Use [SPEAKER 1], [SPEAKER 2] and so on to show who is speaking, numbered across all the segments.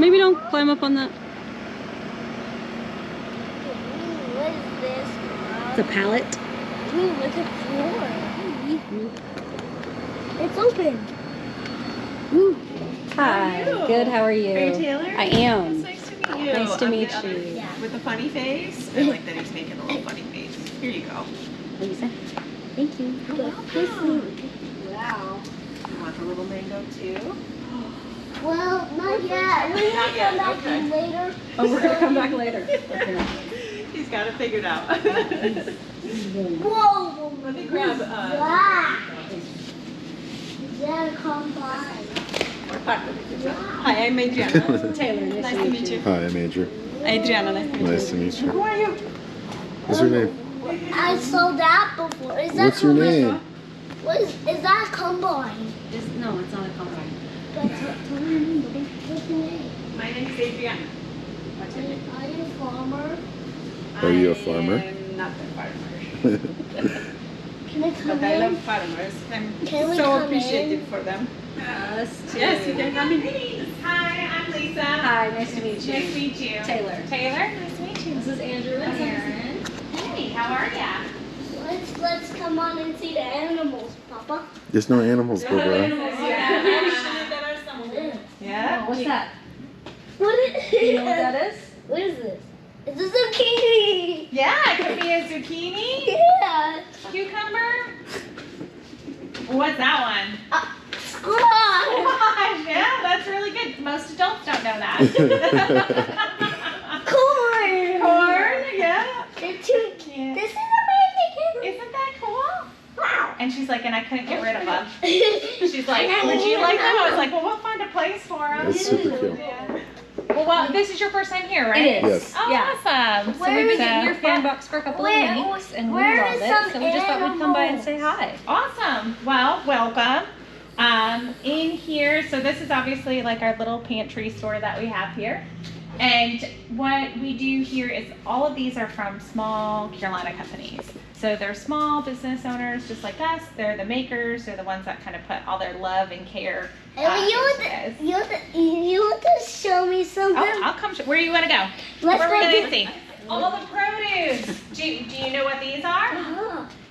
[SPEAKER 1] Maybe don't climb up on that.
[SPEAKER 2] What is this?
[SPEAKER 1] It's a pallet.
[SPEAKER 2] Ooh, look at the floor. It's open. Ooh.
[SPEAKER 1] Hi. Good. How are you?
[SPEAKER 3] Are you Taylor?
[SPEAKER 1] I am.
[SPEAKER 3] It's nice to meet you.
[SPEAKER 1] Nice to meet
[SPEAKER 3] I'm the
[SPEAKER 1] you.
[SPEAKER 3] other with the funny face. I like that he's making a little funny face. Here you go.
[SPEAKER 1] Lisa. Thank you.
[SPEAKER 2] Wow.
[SPEAKER 3] You want the little mango too?
[SPEAKER 2] Well, not yet. We're
[SPEAKER 3] Not
[SPEAKER 2] gonna
[SPEAKER 3] yet,
[SPEAKER 2] come back
[SPEAKER 3] okay.
[SPEAKER 2] later.
[SPEAKER 1] Oh, we're gonna come back later. Okay.
[SPEAKER 3] He's got it figured out.
[SPEAKER 2] Whoa!
[SPEAKER 3] Let me grab.
[SPEAKER 2] Wow. Is that a combine?
[SPEAKER 3] Hi, I'm Adriana.
[SPEAKER 1] Taylor,
[SPEAKER 3] Nice to meet you.
[SPEAKER 4] Hi, I'm Andrew.
[SPEAKER 3] Adriana,
[SPEAKER 4] Nice to meet you.
[SPEAKER 3] Who are you?
[SPEAKER 4] What's your name?
[SPEAKER 2] I saw that before. Is that
[SPEAKER 4] What's your
[SPEAKER 2] combine?
[SPEAKER 4] name?
[SPEAKER 2] What is that a combine?
[SPEAKER 1] No, it's not a combine.
[SPEAKER 2] But tell me your name, buddy. What's your name?
[SPEAKER 3] My name is Adriana. What's your name?
[SPEAKER 2] Are you a farmer?
[SPEAKER 4] Are you a farmer?
[SPEAKER 3] I'm not a farmer.
[SPEAKER 2] Can I come
[SPEAKER 3] But I
[SPEAKER 2] in?
[SPEAKER 3] love farmers. I'm
[SPEAKER 2] Can we
[SPEAKER 3] so
[SPEAKER 2] come
[SPEAKER 3] appreciative
[SPEAKER 2] in?
[SPEAKER 3] for them.
[SPEAKER 1] Us too.
[SPEAKER 3] Yes, you can come in. Hi, I'm Lisa.
[SPEAKER 1] Hi. Nice to meet you.
[SPEAKER 3] Nice to meet you.
[SPEAKER 1] Taylor.
[SPEAKER 3] Taylor, nice to meet you.
[SPEAKER 1] This is Andrew and Aaron.
[SPEAKER 3] Hey, how are ya?
[SPEAKER 2] Let's come on and see the animals, Papa.
[SPEAKER 4] There's no animals, bro.
[SPEAKER 3] Yeah.
[SPEAKER 1] What's that?
[SPEAKER 2] What is
[SPEAKER 1] Do you know what that is?
[SPEAKER 2] What is this? It's a zucchini.
[SPEAKER 3] Yeah, it could be a zucchini,
[SPEAKER 2] Yeah.
[SPEAKER 3] cucumber. What's that one?
[SPEAKER 2] Squash.
[SPEAKER 3] Gosh, yeah, that's really good. Most adults don't know that.
[SPEAKER 2] Corn.
[SPEAKER 3] Corn, yeah.
[SPEAKER 2] They're too.
[SPEAKER 3] Yeah.
[SPEAKER 2] This is amazing.
[SPEAKER 3] Isn't that cool?
[SPEAKER 2] Wow.
[SPEAKER 3] And she's like, and I couldn't get rid of them. She's like, would you like them? I was like, well, we'll find a place for them.
[SPEAKER 4] That's super cute.
[SPEAKER 3] Yeah. Well, this is your first time here, right?
[SPEAKER 1] It is.
[SPEAKER 4] Yes.
[SPEAKER 3] Oh,
[SPEAKER 1] Yeah.
[SPEAKER 3] awesome.
[SPEAKER 1] So we've been getting your
[SPEAKER 3] yeah.
[SPEAKER 1] phone box for a couple
[SPEAKER 2] Where-
[SPEAKER 1] of weeks, and we
[SPEAKER 2] where
[SPEAKER 1] love
[SPEAKER 2] is
[SPEAKER 1] it.
[SPEAKER 2] some
[SPEAKER 1] So we just thought we'd come by and say hi.
[SPEAKER 3] Awesome. Well, welcome. In here, so this is obviously like our little pantry store that we have here. And what we do here is all of these are from small Carolina companies. So they're small business owners just like us. They're the makers. They're the ones that kind of put all their love and care.
[SPEAKER 2] And you
[SPEAKER 3] into this.
[SPEAKER 2] you want to show me something?
[SPEAKER 3] Oh, I'll come. Where do you want to go?
[SPEAKER 2] Let's
[SPEAKER 3] Where
[SPEAKER 2] go
[SPEAKER 3] are we
[SPEAKER 2] do-
[SPEAKER 3] going to see? All the produce. Do you know what these are?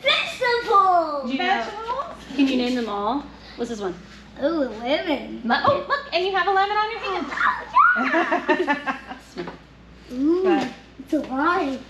[SPEAKER 2] Vegetables.
[SPEAKER 3] Do you know? Vegetables?
[SPEAKER 1] Can you name them all? What's this one?
[SPEAKER 2] Oh, lemon.
[SPEAKER 3] Oh, look, and you have a lemon on your hand.
[SPEAKER 2] Ooh,
[SPEAKER 3] But-
[SPEAKER 2] it's alive.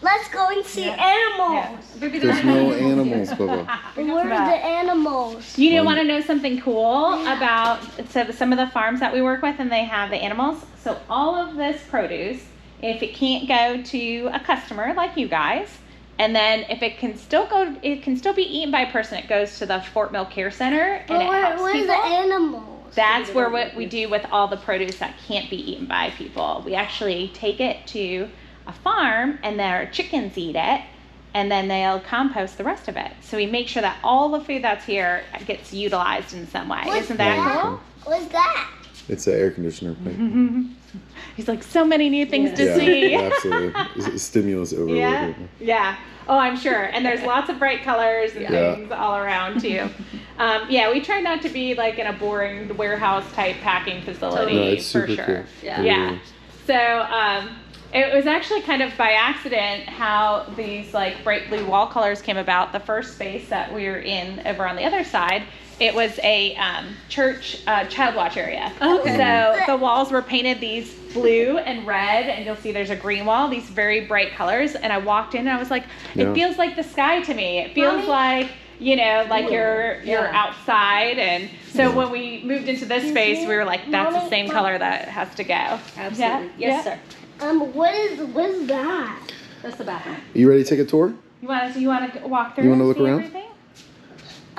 [SPEAKER 2] Let's go and see
[SPEAKER 3] Yeah.
[SPEAKER 2] animals.
[SPEAKER 4] There's no animals, Bubba.
[SPEAKER 2] Where are the animals?
[SPEAKER 3] You want to know something cool about some of the farms that we work with, and they have the animals? So all of this produce, if it can't go to a customer like you guys, and then if it can still go, it can still be eaten by a person. It goes to the Fort Mill Care Center, and
[SPEAKER 2] But
[SPEAKER 3] it helps
[SPEAKER 2] where's
[SPEAKER 3] people.
[SPEAKER 2] the animals?
[SPEAKER 3] That's where what we do with all the produce that can't be eaten by people. We actually take it to a farm, and their chickens eat it, and then they'll compost the rest of it. So we make sure that all the food that's here gets utilized in some way.
[SPEAKER 2] What's
[SPEAKER 3] Isn't that cool?
[SPEAKER 2] What's that?
[SPEAKER 4] It's an air conditioner thing.
[SPEAKER 3] He's like, so many new things to
[SPEAKER 4] Yeah,
[SPEAKER 3] see.
[SPEAKER 4] absolutely. It's stimulus overload.
[SPEAKER 3] Yeah, yeah. Oh, I'm sure. And there's lots of bright colors and
[SPEAKER 4] Yeah.
[SPEAKER 3] things all around too. Yeah, we try not to be like in a boring warehouse type packing facility.
[SPEAKER 4] No, it's
[SPEAKER 3] for
[SPEAKER 4] super
[SPEAKER 3] sure.
[SPEAKER 4] cool.
[SPEAKER 1] Yeah.
[SPEAKER 3] Yeah. So it was actually kind of by accident how these like bright blue wall colors came about. The first space that we were in over on the other side, it was a church child watch area.
[SPEAKER 1] Okay.
[SPEAKER 3] So the walls were painted these blue and red, and you'll see there's a green wall, these very bright colors. And I walked in and I was like, it
[SPEAKER 4] Yeah.
[SPEAKER 3] feels like the sky to me. It feels
[SPEAKER 2] Mommy?
[SPEAKER 3] like, you know, like you're
[SPEAKER 1] Yeah.
[SPEAKER 3] outside. And so when we moved into this space, we were like, that's the
[SPEAKER 2] Mommy,
[SPEAKER 3] same color that has to go.
[SPEAKER 1] Absolutely.
[SPEAKER 3] Yeah?
[SPEAKER 1] Yes,
[SPEAKER 3] Yeah.
[SPEAKER 1] sir.
[SPEAKER 2] What is that?
[SPEAKER 1] That's the bathroom.
[SPEAKER 4] You ready to take a tour?
[SPEAKER 3] You want to walk through?
[SPEAKER 4] You wanna
[SPEAKER 3] and
[SPEAKER 4] look
[SPEAKER 3] see
[SPEAKER 4] around?
[SPEAKER 3] everything?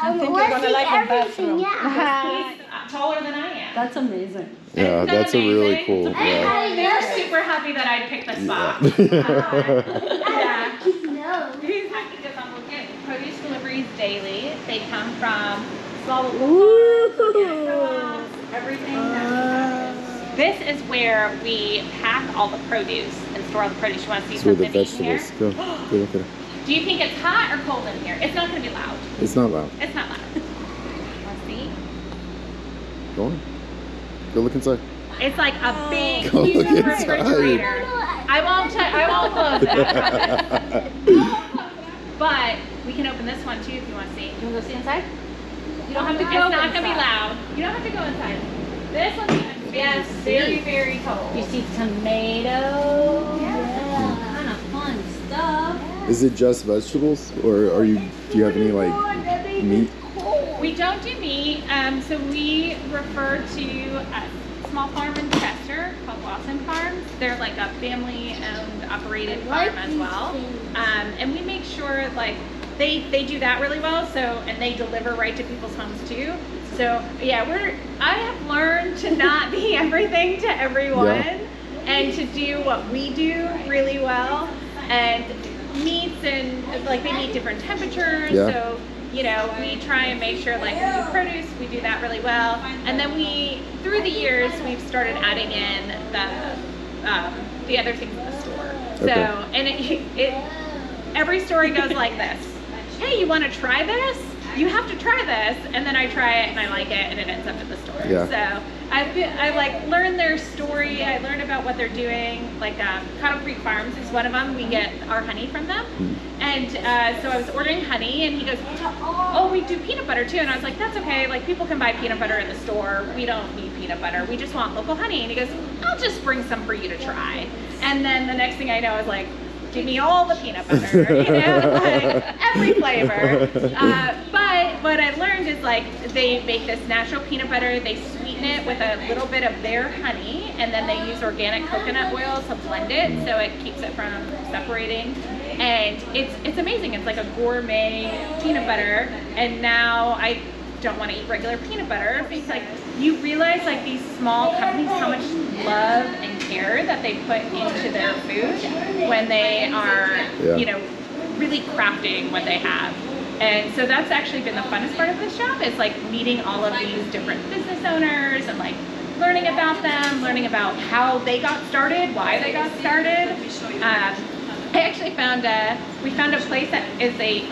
[SPEAKER 2] Let's see everything. Yeah.
[SPEAKER 3] He's taller than I am.
[SPEAKER 1] That's amazing.
[SPEAKER 4] Yeah,
[SPEAKER 3] Isn't that
[SPEAKER 4] that's a really
[SPEAKER 3] amazing?
[SPEAKER 4] cool. Yeah.
[SPEAKER 3] They were super happy that I picked the spot.
[SPEAKER 4] Yeah.
[SPEAKER 3] Yeah.
[SPEAKER 2] No.
[SPEAKER 3] He's happy because I'm looking at produce deliveries daily. They come from small little farms, everything that we have. This is where we pack all the produce and store all the produce. You want to see
[SPEAKER 4] It's where the
[SPEAKER 3] something in here?
[SPEAKER 4] vegetables go. Go look at it.
[SPEAKER 3] Do you think it's hot or cold in here? It's not going to be loud.
[SPEAKER 4] It's not loud.
[SPEAKER 3] It's not loud. Let's see.
[SPEAKER 4] Go on. Go look inside.
[SPEAKER 3] It's like a big,
[SPEAKER 4] Go
[SPEAKER 3] huge
[SPEAKER 4] get inside.
[SPEAKER 3] refrigerator. I won't close that. But we can open this one too if you want to see.
[SPEAKER 1] You want to go see inside? You don't have to
[SPEAKER 3] It's
[SPEAKER 1] go
[SPEAKER 3] not gonna be
[SPEAKER 1] inside.
[SPEAKER 3] loud. You don't have to go inside. This one's yes, very, very cold.
[SPEAKER 1] You see tomatoes.
[SPEAKER 3] Yeah.
[SPEAKER 1] Kind of fun stuff.
[SPEAKER 4] Is it just vegetables, or do you have any like meat?
[SPEAKER 3] We don't do meat, so we refer to a small farm in Chester called Lawson Farms. They're like a family-owned, operated farm as well, and we make sure like they do that really well. So and they deliver right to people's homes too. So yeah, I have learned to not be everything to everyone, and to do what we do really well. And meats and like they need different temperatures, so you know we try and make sure like we do produce, we do that really well. And then through the years we've started adding in the other things in the store. So and every story goes like this: hey, you want to try this? You have to try this. And then I try it and I like it and it ends up in the store. So I like learned their story. I learned about what they're doing. Like Cottle Creek Farms is one of them. We get our honey from them. And so I was ordering honey and he goes, oh, we do peanut butter too. And I was like, that's okay. Like people can buy peanut butter in the store. We don't need peanut butter. We just want local honey. And he goes, I'll just bring some for you to try. And then the next thing I know, I was like, give me all the peanut butter, you know, like every flavor. But what I learned is like they make this natural peanut butter, they sweeten it with a little bit of their honey, and then they use organic coconut oil to blend it so it keeps it from separating. And it's amazing. It's like a gourmet peanut butter. And now I don't want to eat regular peanut butter because like you realize like these small companies how much love and care that they put into their food when they are you know really crafting what they have. And so that's actually been the funnest part of this job is like meeting all of these different business owners and like learning about them, learning about how they got started, why they got started. I actually we found a place that is a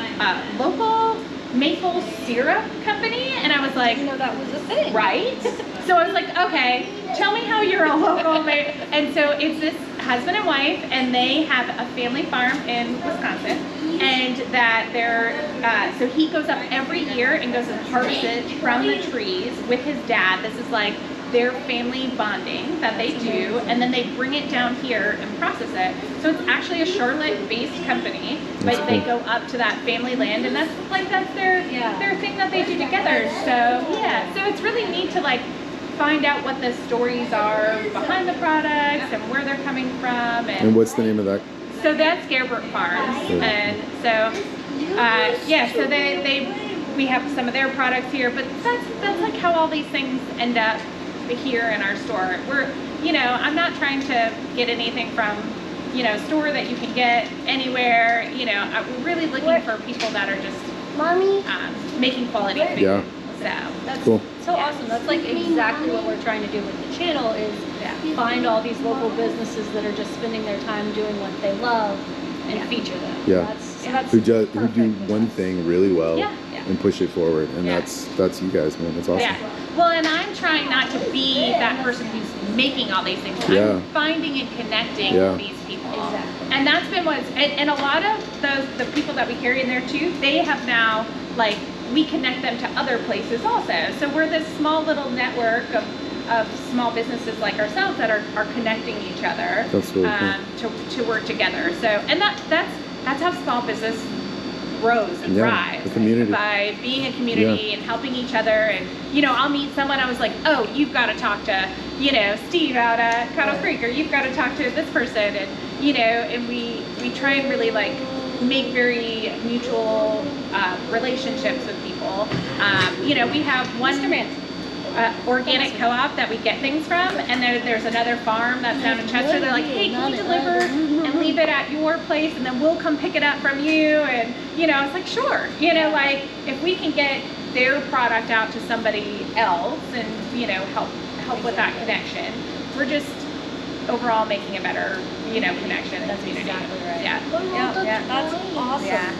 [SPEAKER 3] local maple syrup company, and I was like,
[SPEAKER 1] You know that was a thing.
[SPEAKER 3] right? So I was like, okay, tell me how you're a local and so it's this husband and wife, and they have a family farm in Wisconsin, and that so he goes up every year and goes and harvests it from the trees with his dad. This is like their family bonding that they do, and then they bring it down here and process it. So it's actually a Charlotte-based company, but they go up to that family land, and that's their thing that they do together. So yeah, so it's really neat to like find out what the stories are behind the products and where they're coming from.
[SPEAKER 4] And what's the name of that?
[SPEAKER 3] So that's Garebrook Farms, and so so we have some of their products here, but that's like how all these things end up here in our store. I'm not trying to get anything from store that you can get anywhere. We're really looking for people that are just making quality food.
[SPEAKER 4] Yeah.
[SPEAKER 3] So
[SPEAKER 1] That's
[SPEAKER 4] Cool.
[SPEAKER 1] so awesome. That's like exactly what we're trying to do with the channel is find all these local businesses that are just spending their time doing what they love and feature them.
[SPEAKER 4] Yeah.
[SPEAKER 1] That's
[SPEAKER 4] Who do
[SPEAKER 1] perfect.
[SPEAKER 4] one thing really well
[SPEAKER 3] Yeah.
[SPEAKER 4] and push it forward, and that's you guys, man. That's awesome.
[SPEAKER 3] Yeah. Well, and I'm trying not to be that person who's making all these things.
[SPEAKER 4] Yeah.
[SPEAKER 3] I'm finding and connecting
[SPEAKER 4] Yeah.
[SPEAKER 3] with these people.
[SPEAKER 1] Exactly.
[SPEAKER 3] And that's been and a lot of the people that we carry in there too, they have now, like, we connect them to other places also. So we're this small little network of small businesses like ourselves that are connecting each other.
[SPEAKER 4] That's really cool.
[SPEAKER 3] To work together. So, and that's how small business grows and thrives.
[SPEAKER 4] The community.
[SPEAKER 3] By being a community and helping each other. And, I'll meet someone, I was like, oh, you've got to talk to, Steve out at Cottle Creek, or you've got to talk to this person. And, and we try and really like make very mutual relationships with people. We have one organic co-op that we get things from, and there's another farm that's down in Chester. They're like, hey, can you deliver and leave it at your place, and then we'll come pick it up from you? And it's like, sure. Like if we can get their product out to somebody else and help with that connection, we're just overall making a better connection.
[SPEAKER 1] That's exactly right.
[SPEAKER 3] Yeah.
[SPEAKER 1] Yeah, that's awesome.
[SPEAKER 3] Yeah.